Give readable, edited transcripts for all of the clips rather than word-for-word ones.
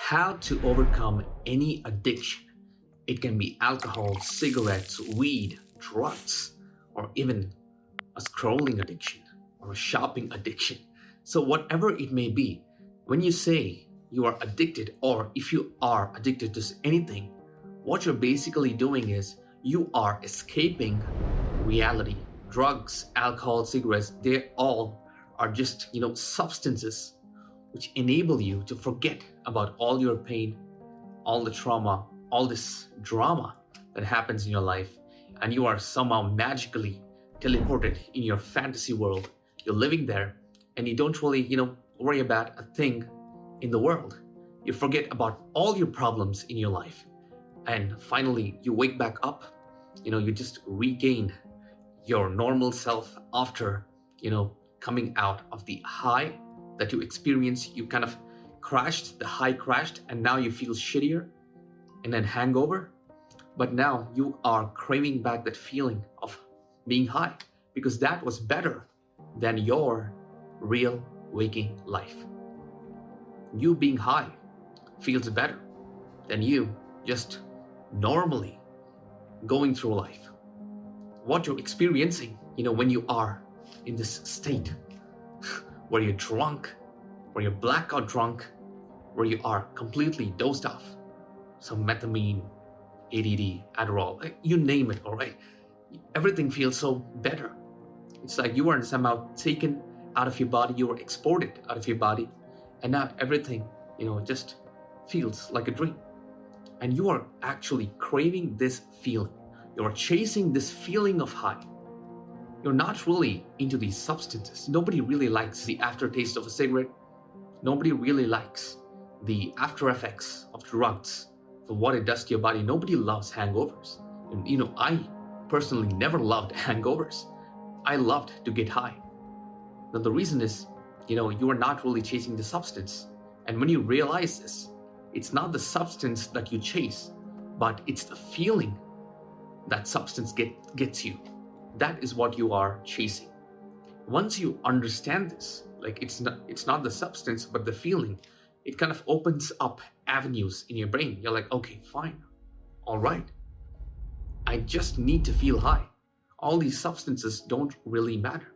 how to overcome any addiction. It can be alcohol, cigarettes, weed, drugs, or even a scrolling addiction or a shopping addiction. So, whatever it may be, when you say you are addicted, or if you are addicted to anything, what you're basically doing is you are escaping reality. Drugs, alcohol, cigarettes, they all are just, substances which enable you to forget about all your pain, all the trauma, all this drama that happens in your life, and you are somehow magically teleported in your fantasy world. You're living there and you don't really, worry about a thing in the world. You forget about all your problems in your life. And finally, you wake back up, you just regained your normal self after, coming out of the high that you experienced. You kind of crashed, the high crashed, and now you feel shittier and then hangover. But now you are craving back that feeling of being high because that was better than your real waking life. You being high feels better than you just normally going through life. What you're experiencing, when you are in this state where you're drunk, where you're blackout drunk, where you are completely dozed off, some methamphetamine, ADD, Adderall, you name it, all right? Everything feels so better. It's like you were somehow taken out of your body, you were exported out of your body, and now everything, just feels like a dream. And you are actually craving this feeling. You're chasing this feeling of high. You're not really into these substances. Nobody really likes the aftertaste of a cigarette. Nobody really likes the after effects of drugs, for what it does to your body. Nobody loves hangovers. And, I personally never loved hangovers. I loved to get high. Now, the reason is, you are not really chasing the substance. And when you realize this, it's not the substance that you chase, but it's the feeling that substance gets you. That is what you are chasing. Once you understand this, like it's not the substance, but the feeling, it kind of opens up avenues in your brain. You're like, okay, fine. All right. I just need to feel high. All these substances don't really matter.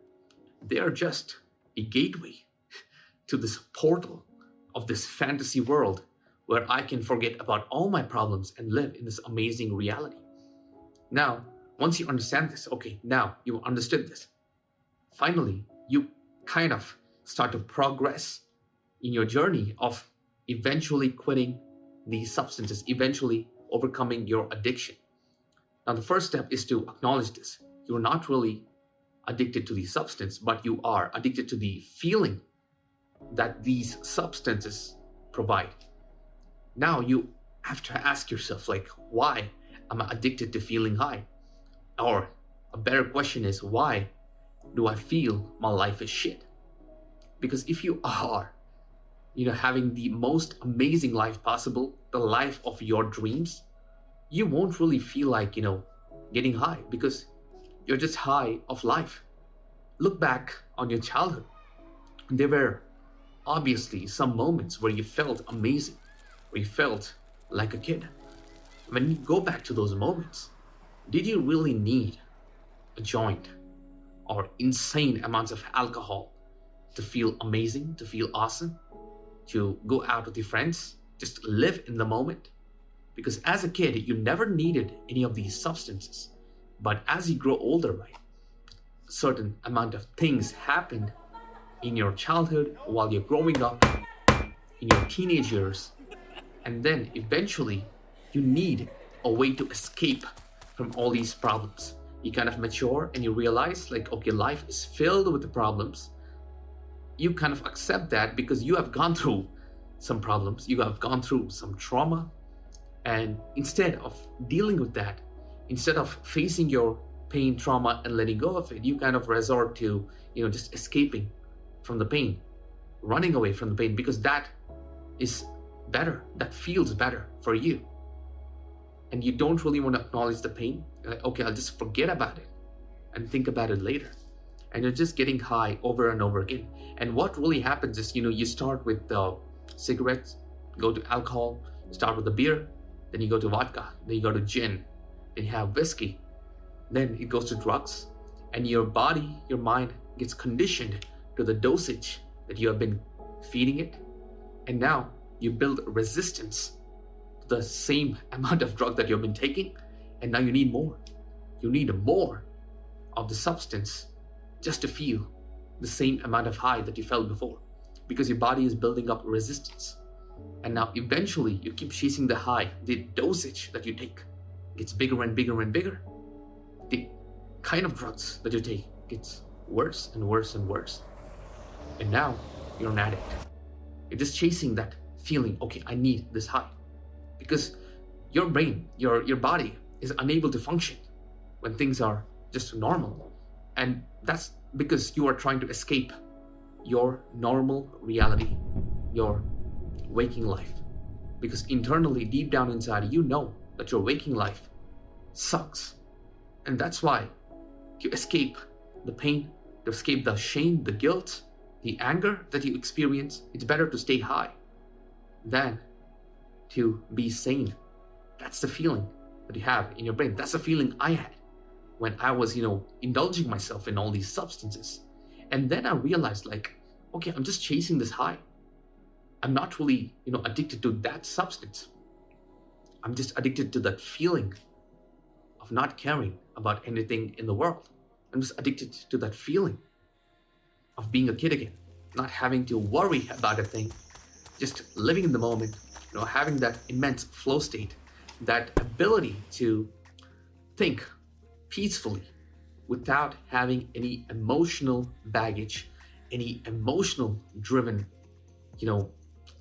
They are just a gateway to this portal of this fantasy world where I can forget about all my problems and live in this amazing reality. Now, once you understand this, okay, now you understood this. Finally, you kind of start to progress in your journey of eventually quitting these substances, eventually overcoming your addiction. Now, the first step is to acknowledge this. You're not really addicted to the substance, but you are addicted to the feeling that these substances provide. Now you have to ask yourself, like, why am I addicted to feeling high? Or a better question is, why do I feel my life is shit? Because if you are, having the most amazing life possible, the life of your dreams, you won't really feel like, getting high because you're just high of life. Look back on your childhood. There were obviously some moments where you felt amazing, where you felt like a kid. When you go back to those moments, did you really need a joint or insane amounts of alcohol to feel amazing, to feel awesome, to go out with your friends, just live in the moment? Because as a kid, you never needed any of these substances. But as you grow older, right, a certain amount of things happened in your childhood while you're growing up, in your teenage years, and then eventually you need a way to escape from all these problems. You kind of mature and you realize, like, okay, life is filled with the problems. You kind of accept that because you have gone through some problems, you have gone through some trauma, and instead of dealing with that, instead of facing your pain, trauma, and letting go of it, you kind of resort to, just escaping from the pain, running away from the pain, because that is better, that feels better for you. And you don't really want to acknowledge the pain. You're like, okay, I'll just forget about it and think about it later. And you're just getting high over and over again. And what really happens is, you start with cigarettes, go to alcohol, you start with the beer, then you go to vodka, then you go to gin, then you have whiskey, then it goes to drugs, and your body, your mind gets conditioned to the dosage that you have been feeding it, and now you build resistance to the same amount of drug that you've been taking, and now you need more. You need more of the substance just to feel the same amount of high that you felt before, because your body is building up resistance. And now eventually you keep chasing the high. The dosage that you take gets bigger and bigger and bigger. The kind of drugs that you take gets worse and worse and worse. And now you're an addict. You're just chasing that feeling, okay, I need this high. Because your brain, your body is unable to function when things are just normal. And that's because you are trying to escape your normal reality, your waking life. Because internally, deep down inside, you know that your waking life sucks. And that's why to escape the pain, to escape the shame, the guilt, the anger that you experience, it's better to stay high than to be sane. That's the feeling that you have in your brain. That's the feeling I had when I was, indulging myself in all these substances. And then I realized, okay, I'm just chasing this high. I'm not really, addicted to that substance. I'm just addicted to that feeling of not caring about anything in the world. I'm just addicted to that feeling of being a kid again, not having to worry about a thing, just living in the moment, having that immense flow state, that ability to think peacefully without having any emotional baggage, any emotional driven,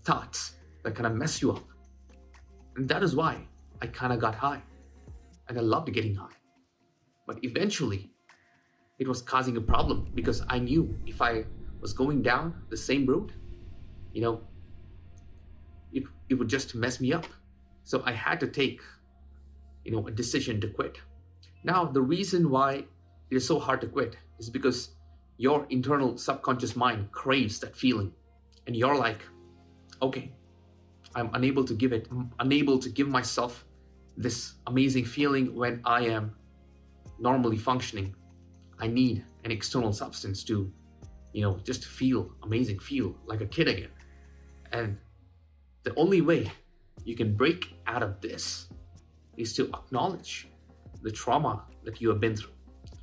thoughts that kind of mess you up. And that is why I kind of got high, and I loved getting high. But eventually it was causing a problem, because I knew if I was going down the same route, it would just mess me up. So I had to take, a decision to quit. Now, the reason why it is so hard to quit is because your internal subconscious mind craves that feeling. And you're like, okay, I'm unable to give it. I'm unable to give myself this amazing feeling when I am normally functioning. I need an external substance to, just feel amazing, feel like a kid again. And the only way you can break out of this is to acknowledge the trauma that you have been through.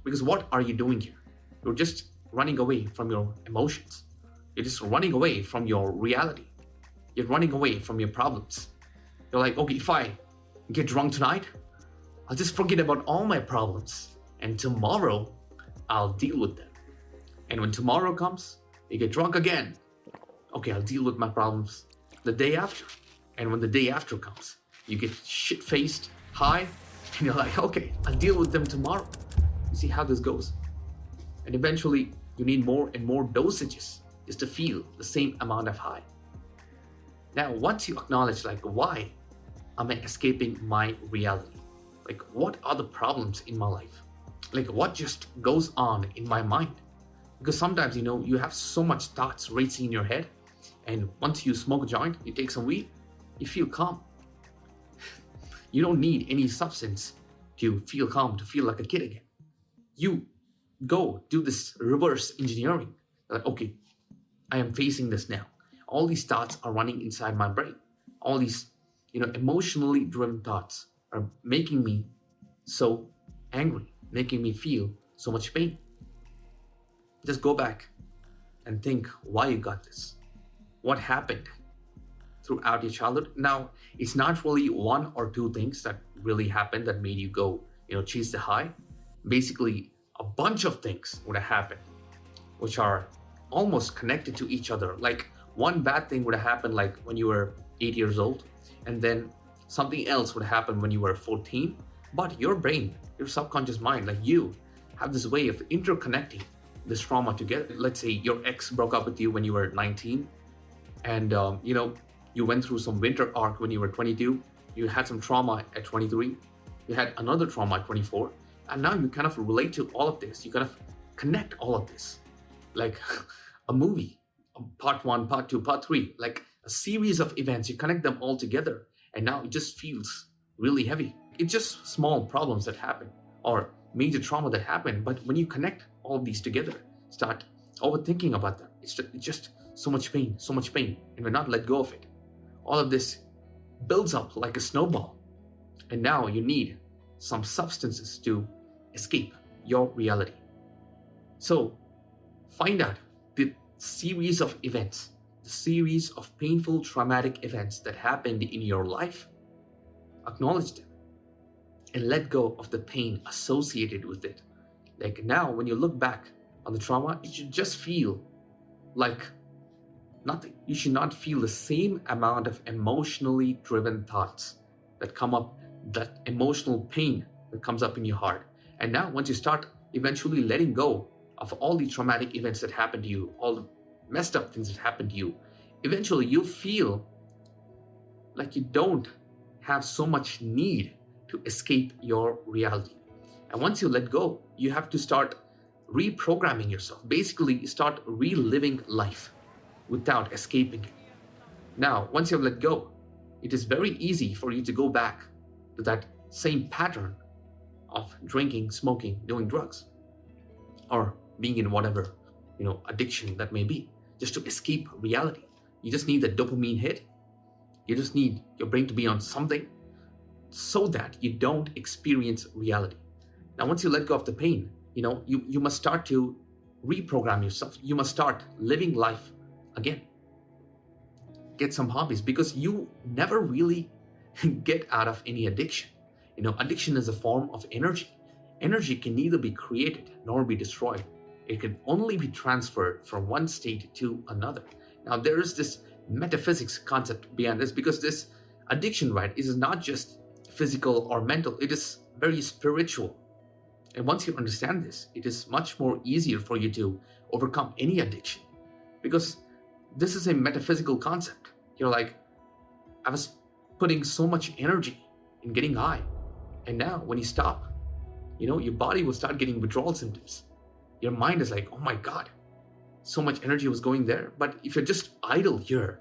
Because what are you doing here? You're just running away from your emotions. You're just running away from your reality. You're running away from your problems. You're like, okay, if I get drunk tonight, I'll just forget about all my problems. And tomorrow, I'll deal with them. And when tomorrow comes, you get drunk again. Okay, I'll deal with my problems the day after. And when the day after comes, you get shit-faced, high, and you're like, okay, I'll deal with them tomorrow. You see how this goes? And eventually, you need more and more dosages just to feel the same amount of high. Now, once you acknowledge, why am I escaping my reality? What are the problems in my life? What just goes on in my mind? Because sometimes, you have so much thoughts racing in your head, and once you smoke a joint, you take some weed, you feel calm. You don't need any substance to feel calm, to feel like a kid again. You go do this reverse engineering. Okay, I am facing this now. All these thoughts are running inside my brain. All these, emotionally driven thoughts are making me so angry, making me feel so much pain. Just go back and think why you got this. What happened throughout your childhood? Now, it's not really one or two things that really happened that made you go, chase the high. Basically, a bunch of things would have happened, which are almost connected to each other. One bad thing would have happened when you were 8 years old, and then something else would happen when you were 14. But your brain, your subconscious mind, you have this way of interconnecting this trauma together. Let's say your ex broke up with you when you were 19, and you went through some winter arc when you were 22. You had some trauma at 23. You had another trauma at 24, and now you kind of relate to all of this. You kind of connect all of this like a movie, part 1, part 2, part 3, like a series of events, you connect them all together, and now it just feels really heavy. It's just small problems that happen or major trauma that happen, but when you connect all of these together, start overthinking about them, it's just so much pain, and we're not let go of it. All of this builds up like a snowball, and now you need some substances to escape your reality. So find out the series of events, the series of painful, traumatic events that happened in your life, acknowledge them, and let go of the pain associated with it. Like now, when you look back on the trauma, it should just feel like nothing. You should not feel the same amount of emotionally driven thoughts that come up, that emotional pain that comes up in your heart. And now, once you start eventually letting go of all the traumatic events that happened to you, all the messed up things that happened to you, eventually you feel like you don't have so much need to escape your reality. And once you let go, you have to start reprogramming yourself. Basically, start reliving life without escaping it. Now, once you have let go, it is very easy for you to go back to that same pattern of drinking, smoking, doing drugs, or being in whatever, addiction that may be, just to escape reality. You just need that dopamine hit. You just need your brain to be on something so that you don't experience reality. Now, once you let go of the pain, you must start to reprogram yourself. You must start living life again. Get some hobbies, because you never really get out of any addiction. Addiction is a form of energy. Energy can neither be created nor be destroyed. It can only be transferred from one state to another. Now, there is this metaphysics concept behind this, because this addiction, right, is not just physical or mental. It is very spiritual. And once you understand this, it is much more easier for you to overcome any addiction, because this is a metaphysical concept. You're like, I was putting so much energy in getting high, and now when you stop, your body will start getting withdrawal symptoms. Your mind is like, oh my God, so much energy was going there. But if you're just idle here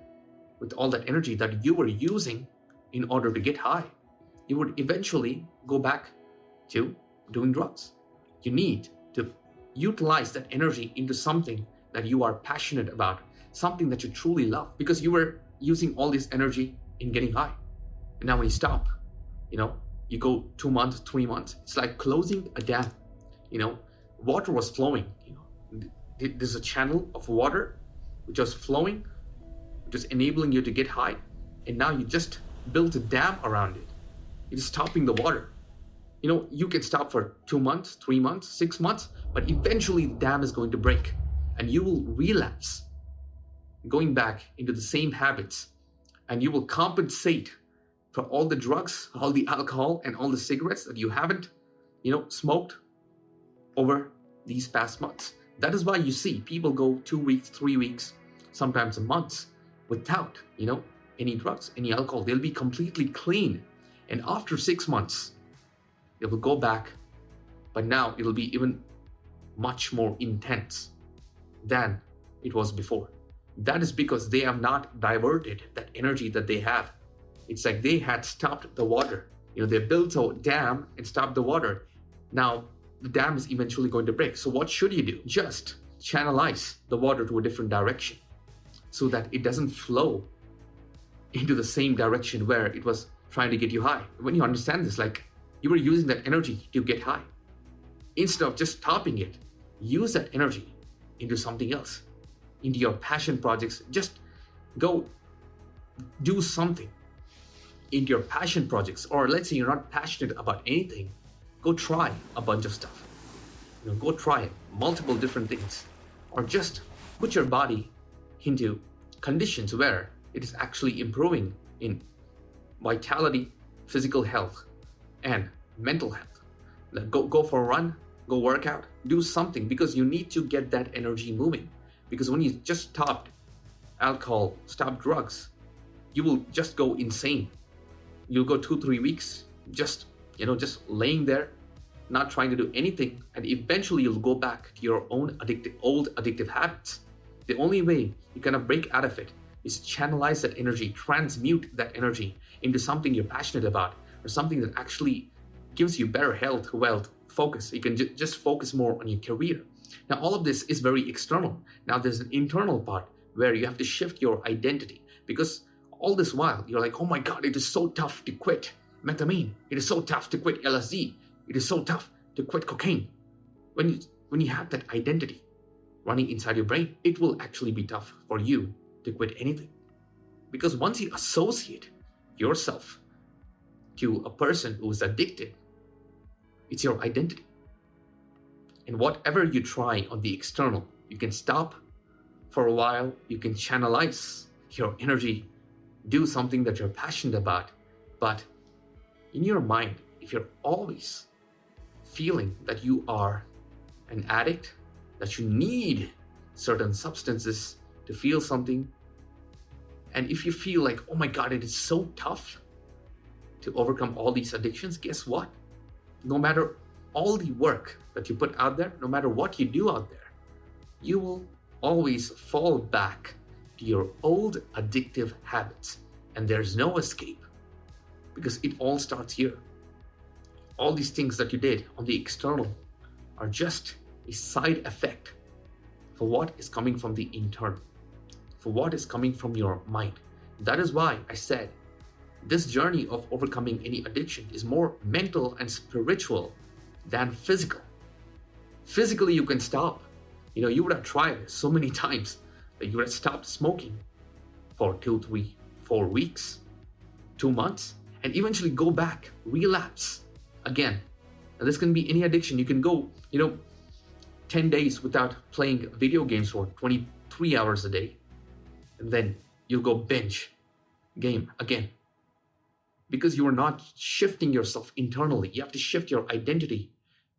with all that energy that you were using in order to get high, you would eventually go back to doing drugs. You need to utilize that energy into something that you are passionate about, something that you truly love, because you were using all this energy in getting high. And now when you stop, you go 2 months, 3 months, it's like closing a dam. Water was flowing, there's a channel of water which was flowing, which is enabling you to get high, and now you just built a dam around it. It is stopping the water. You can stop for 2 months, 3 months, 6 months, but eventually the dam is going to break and you will relapse, going back into the same habits, and you will compensate for all the drugs, all the alcohol, and all the cigarettes that you haven't, smoked over these past months. That is why you see people go 2 weeks, 3 weeks, sometimes months without, any drugs, any alcohol. They'll be completely clean. And after 6 months, they will go back, but now it'll be even much more intense than it was before. That is because they have not diverted that energy that they have. It's like they had stopped the water. They built a dam and stopped the water. Now the dam is eventually going to break. So what should you do? Just channelize the water to a different direction so that it doesn't flow into the same direction where it was trying to get you high. When you understand this, like you were using that energy to get high. Instead of just stopping it, use that energy into something else, into your passion projects. Just go do something into your passion projects. Or let's say you're not passionate about anything, go try a bunch of stuff. Go try multiple different things, or just put your body into conditions where it is actually improving in vitality, physical health, and mental health. Like go for a run, go work out, do something, because you need to get that energy moving. Because when you just stop alcohol, stop drugs, you will just go insane. You'll go 2-3 weeks just laying there, not trying to do anything, and eventually you'll go back to your own old addictive habits. The only way you kind of break out of it is channelize that energy, transmute that energy into something you're passionate about, or something that actually gives you better health, wealth, focus. You can just focus more on your career. Now, all of this is very external. Now, there's an internal part where you have to shift your identity, because all this while you're like, oh my God, it is so tough to quit methamphetamine. It is so tough to quit LSD. It is so tough to quit cocaine. When you have that identity running inside your brain, it will actually be tough for you to quit anything. Because once you associate yourself to a person who is addicted, it's your identity. And whatever you try on the external, you can stop for a while, you can channelize your energy, do something that you're passionate about. But in your mind, if you're always feeling that you are an addict, that you need certain substances to feel something, and if you feel like, oh my God, it is so tough to overcome all these addictions, guess what? No matter all the work that you put out there, no matter what you do out there, you will always fall back to your old addictive habits, and there's no escape, because it all starts here. All these things that you did on the external are just a side effect for what is coming from the internal, for what is coming from your mind. That is why I said this journey of overcoming any addiction is more mental and spiritual than physical. Physically, you can stop. You would have tried so many times that you would have stopped smoking for 2, 3, 4 weeks, 2 months, and eventually go back, relapse again. And this can be any addiction. You can go, 10 days without playing video games for 23 hours a day, and then you'll go binge game again. Because you are not shifting yourself internally. You have to shift your identity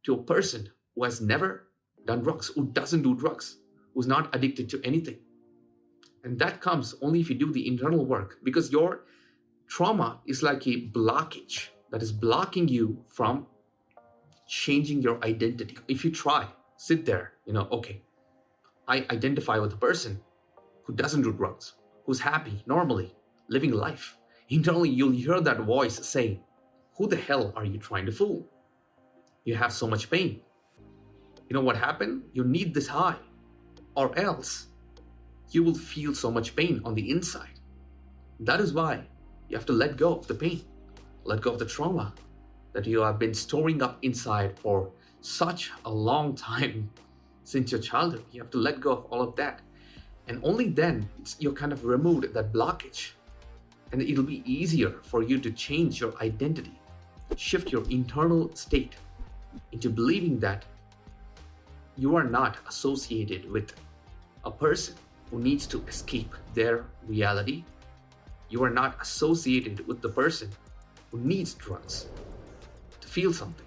to a person who has never done drugs, who doesn't do drugs, who's not addicted to anything. And that comes only if you do the internal work, because your trauma is like a blockage that is blocking you from changing your identity. If you try, sit there, okay, I identify with a person who doesn't do drugs, who's happy, normally, living life. Internally, you'll hear that voice say, who the hell are you trying to fool? You have so much pain. You know what happened? You need this high, or else you will feel so much pain on the inside. That is why you have to let go of the pain, let go of the trauma that you have been storing up inside for such a long time since your childhood. You have to let go of all of that. And only then you're kind of removed that blockage. And it'll be easier for you to change your identity, shift your internal state into believing that you are not associated with a person who needs to escape their reality. You are not associated with the person who needs drugs to feel something.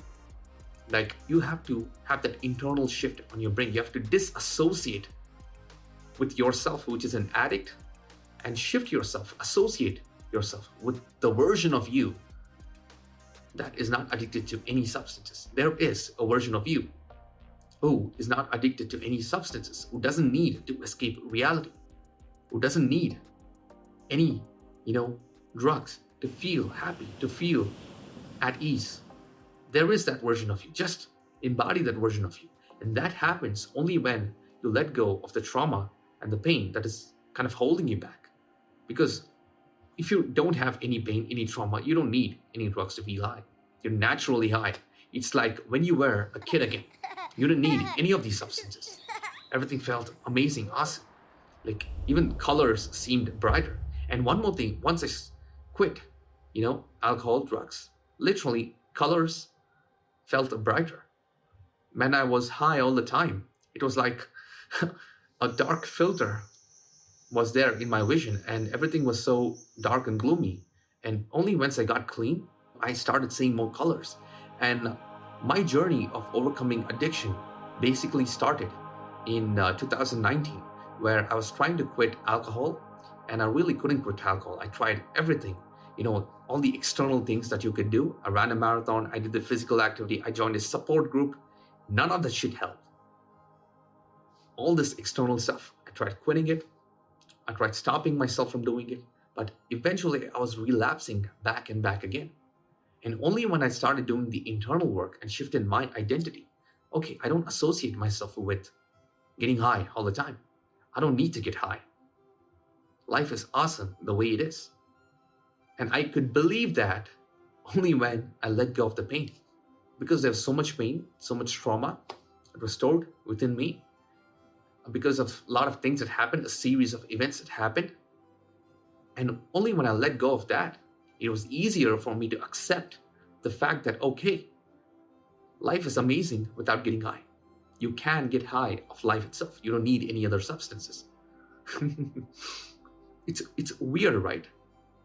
Like, you have to have that internal shift on your brain. You have to disassociate with yourself, which is an addict, and shift yourself, associate yourself with the version of you that is not addicted to any substances. There is a version of you who is not addicted to any substances, who doesn't need to escape reality, who doesn't need any, drugs to feel happy, to feel at ease. There is that version of you. Just embody that version of you. And that happens only when you let go of the trauma and the pain that is kind of holding you back. Because if you don't have any pain, any trauma, you don't need any drugs to feel high. You're naturally high. It's like when you were a kid again. You didn't need any of these substances. Everything felt amazing, awesome. Like, even colors seemed brighter. And one more thing, once I quit, alcohol, drugs, literally colors felt brighter. Man, I was high all the time. It was like a dark filter was there in my vision, and everything was so dark and gloomy. And only once I got clean, I started seeing more colors. And my journey of overcoming addiction basically started in 2019, where I was trying to quit alcohol, and I really couldn't quit alcohol. I tried everything, all the external things that you could do. I ran a marathon, I did the physical activity, I joined a support group. None of that shit helped. All this external stuff, I tried quitting it. I tried stopping myself from doing it, but eventually I was relapsing back and back again. And only when I started doing the internal work and shifted my identity, okay, I don't associate myself with getting high all the time. I don't need to get high. Life is awesome the way it is. And I could believe that only when I let go of the pain. Because there's so much pain, so much trauma that was stored within me. Because of a lot of things that happened, a series of events that happened. And only when I let go of that, it was easier for me to accept the fact that, okay, life is amazing without getting high. You can get high of life itself. You don't need any other substances. It's weird, right?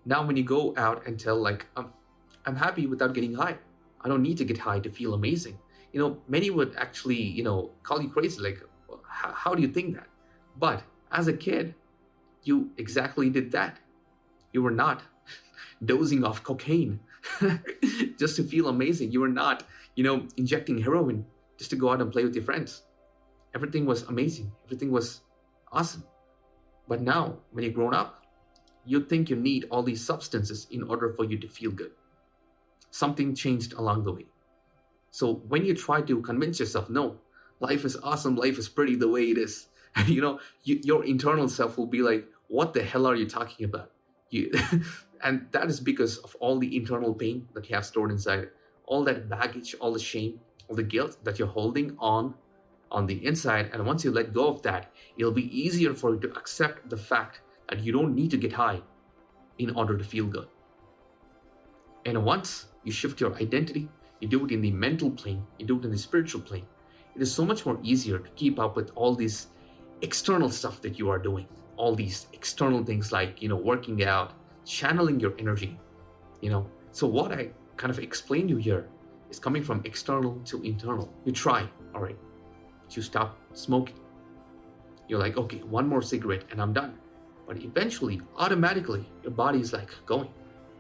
Now when you go out and tell like, I'm happy without getting high. I don't need to get high to feel amazing. Many would actually, call you crazy. Like, how do you think that? But as a kid, you exactly did that. You were not dosing off cocaine just to feel amazing. You were not, injecting heroin just to go out and play with your friends. Everything was amazing. Everything was awesome. But now, when you're grown up, you think you need all these substances in order for you to feel good. Something changed along the way. So when you try to convince yourself, no, life is awesome, life is pretty the way it is, your internal self will be like, what the hell are you talking about? And that is because of all the internal pain that you have stored inside, all that baggage, all the shame, all the guilt that you're holding on the inside. And once you let go of that, it'll be easier for you to accept the fact that you don't need to get high in order to feel good. And once you shift your identity, you do it in the mental plane, you do it in the spiritual plane, it is so much more easier to keep up with all these external stuff that you are doing, all these external things like, working out, channeling your energy, So what I kind of explained to you here is coming from external to internal. You try, all right, to stop smoking. You're like, okay, one more cigarette and I'm done. But eventually, automatically, your body is like going,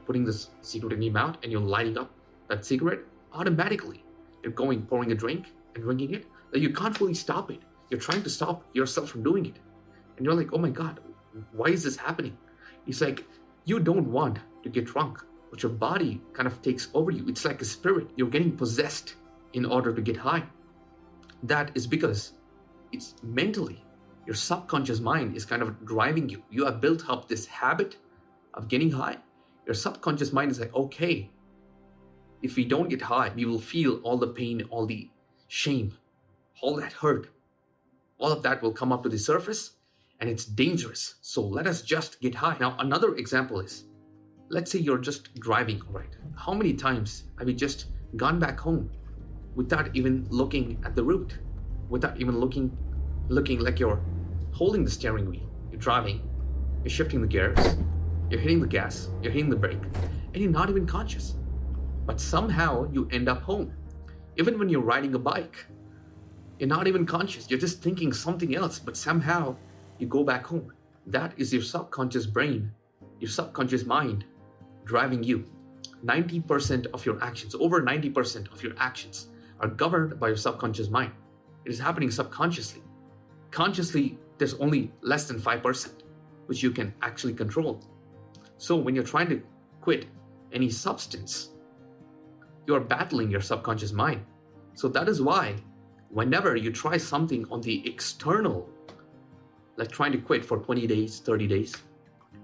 putting this cigarette in your mouth and you're lighting up that cigarette. Automatically, you're going, pouring a drink and drinking it. That you can't really stop it. You're trying to stop yourself from doing it. And you're like, oh my God, why is this happening? It's like, you don't want to get drunk, but your body kind of takes over you. It's like a spirit. You're getting possessed in order to get high. That is because it's mentally, your subconscious mind is kind of driving you. You have built up this habit of getting high. Your subconscious mind is like, okay, if we don't get high, we will feel all the pain, all the shame, all that hurt. All of that will come up to the surface and it's dangerous. So let us just get high. Now, another example is, let's say you're just driving, right? How many times have you just gone back home without even looking at the route, without even looking like you're holding the steering wheel? You're driving, you're shifting the gears, you're hitting the gas, you're hitting the brake, and you're not even conscious. But somehow you end up home. Even when you're riding a bike, you're not even conscious. You're just thinking something else, but somehow you go back home. That is your subconscious brain, your subconscious mind driving you. 90% of your actions, over 90% of your actions are governed by your subconscious mind. It is happening subconsciously. Consciously, there's only less than 5%, which you can actually control. So when you're trying to quit any substance, you're battling your subconscious mind. So that is why whenever you try something on the external, like trying to quit for 20 days, 30 days,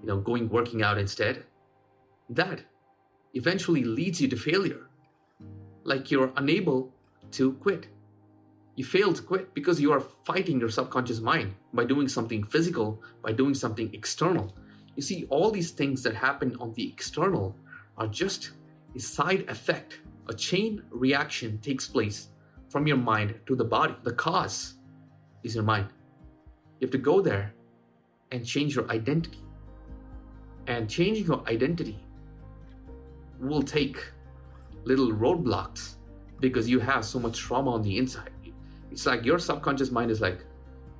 working out instead, that eventually leads you to failure. Like you're unable to quit. You fail to quit because you are fighting your subconscious mind by doing something physical, by doing something external. You see, all these things that happen on the external are just a side effect. A chain reaction takes place from your mind to the body. The cause is your mind. You have to go there and change your identity. And changing your identity will take little roadblocks because you have so much trauma on the inside. It's like your subconscious mind is like,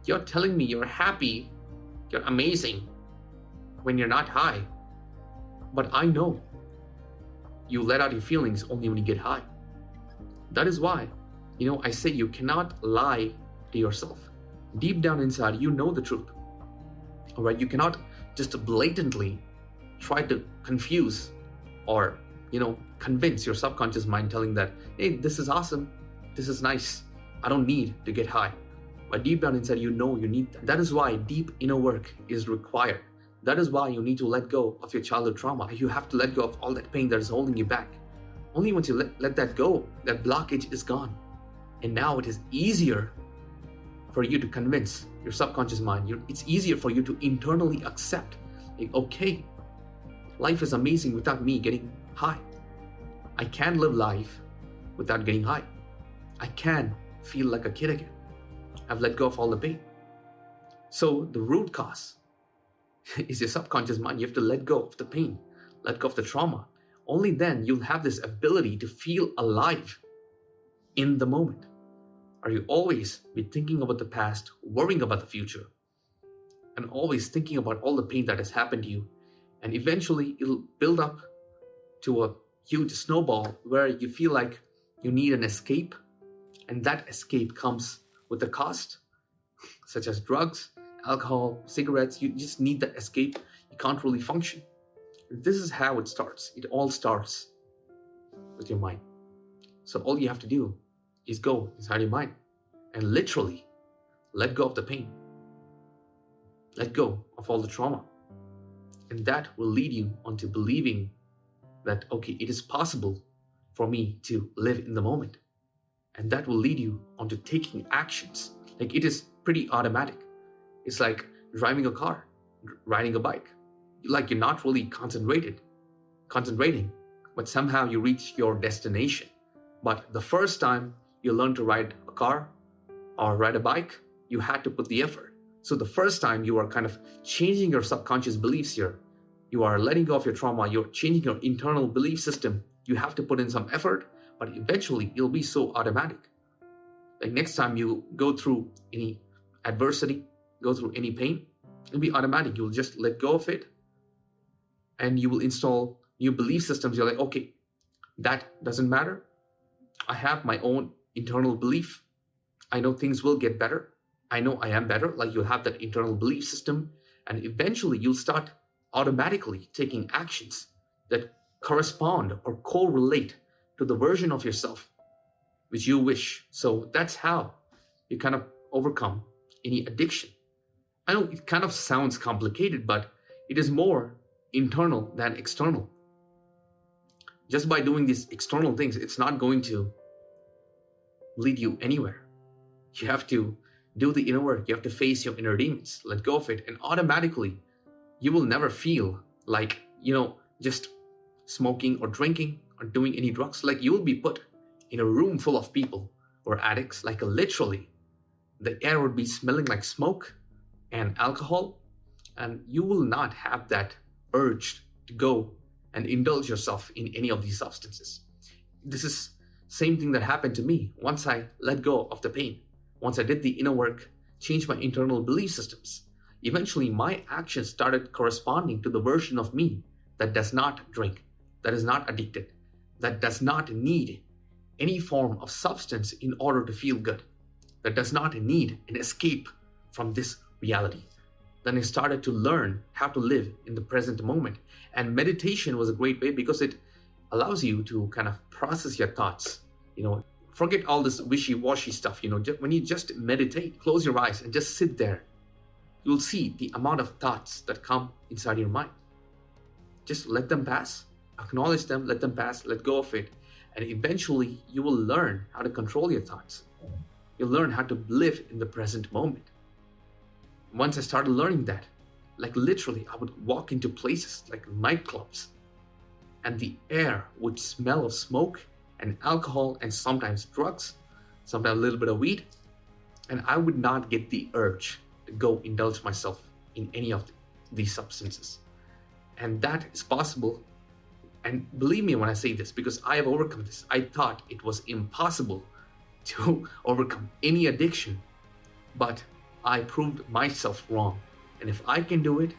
you're telling me you're happy, you're amazing when you're not high. But I know you let out your feelings only when you get high. That is why, I say you cannot lie to yourself. Deep down inside, you know the truth. All right, you cannot just to blatantly try to confuse or, convince your subconscious mind, telling that, hey, this is awesome, this is nice, I don't need to get high. But deep down inside, you know you need that. That is why deep inner work is required. That is why you need to let go of your childhood trauma. You have to let go of all that pain that is holding you back. Only once you let that go, that blockage is gone. And now it is easier for you to convince your subconscious mind. It's easier for you to internally accept, like, okay, life is amazing without me getting high. I can live life without getting high. I can feel like a kid again. I've let go of all the pain. So the root cause is your subconscious mind. You have to let go of the pain, let go of the trauma. Only then you'll have this ability to feel alive in the moment. Or you always be thinking about the past, worrying about the future, and always thinking about all the pain that has happened to you. And eventually it'll build up to a huge snowball where you feel like you need an escape. And that escape comes with a cost, such as drugs, alcohol, cigarettes. You just need that escape. You can't really function. This is how it starts. It all starts with your mind. So all you have to do is go inside your mind and literally let go of the pain. Let go of all the trauma. And that will lead you onto believing that, okay, it is possible for me to live in the moment. And that will lead you onto taking actions. Like, it is pretty automatic. It's like driving a car, riding a bike. Like, you're not really concentrating, but somehow you reach your destination. But the first time you learn to ride a car or ride a bike, you had to put the effort. So the first time you are kind of changing your subconscious beliefs here. You are letting go of your trauma. You're changing your internal belief system. You have to put in some effort, but eventually it'll be so automatic. Like, next time you go through any adversity, go through any pain, it'll be automatic. You'll just let go of it and you will install new belief systems. You're like, okay, that doesn't matter. I have my own internal belief. I know things will get better. I know I am better. Like, you'll have that internal belief system, and eventually you'll start automatically taking actions that correspond or correlate to the version of yourself which you wish. So that's how you kind of overcome any addiction. I know it kind of sounds complicated, but it is more internal than external. Just by doing these external things, it's not going to lead you anywhere. You have to do the inner work. You have to face your inner demons, let go of it, and automatically you will never feel like, just smoking or drinking or doing any drugs. Like, you will be put in a room full of people or addicts, like, literally the air would be smelling like smoke and alcohol, and you will not have that urge to go and indulge yourself in any of these substances. This is same thing that happened to me once I let go of the pain. Once I did the inner work, changed my internal belief systems, eventually my actions started corresponding to the version of me that does not drink, that is not addicted, that does not need any form of substance in order to feel good, that does not need an escape from this reality. Then I started to learn how to live in the present moment. And meditation was a great way because it allows you to kind of process your thoughts. Forget all this wishy-washy stuff. When you just meditate, close your eyes and just sit there, you'll see the amount of thoughts that come inside your mind. Just let them pass, acknowledge them, let them pass, let go of it. And eventually you will learn how to control your thoughts. You'll learn how to live in the present moment. Once I started learning that, like, literally, I would walk into places like nightclubs and the air would smell of smoke and alcohol and sometimes drugs, sometimes a little bit of weed. And I would not get the urge to go indulge myself in any of these substances. And that is possible. And believe me when I say this, because I have overcome this. I thought it was impossible to overcome any addiction, but I proved myself wrong. And if I can do it,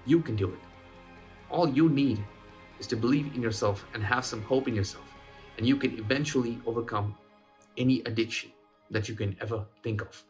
you can do it. All you need is to believe in yourself and have some hope in yourself. And you can eventually overcome any addiction that you can ever think of.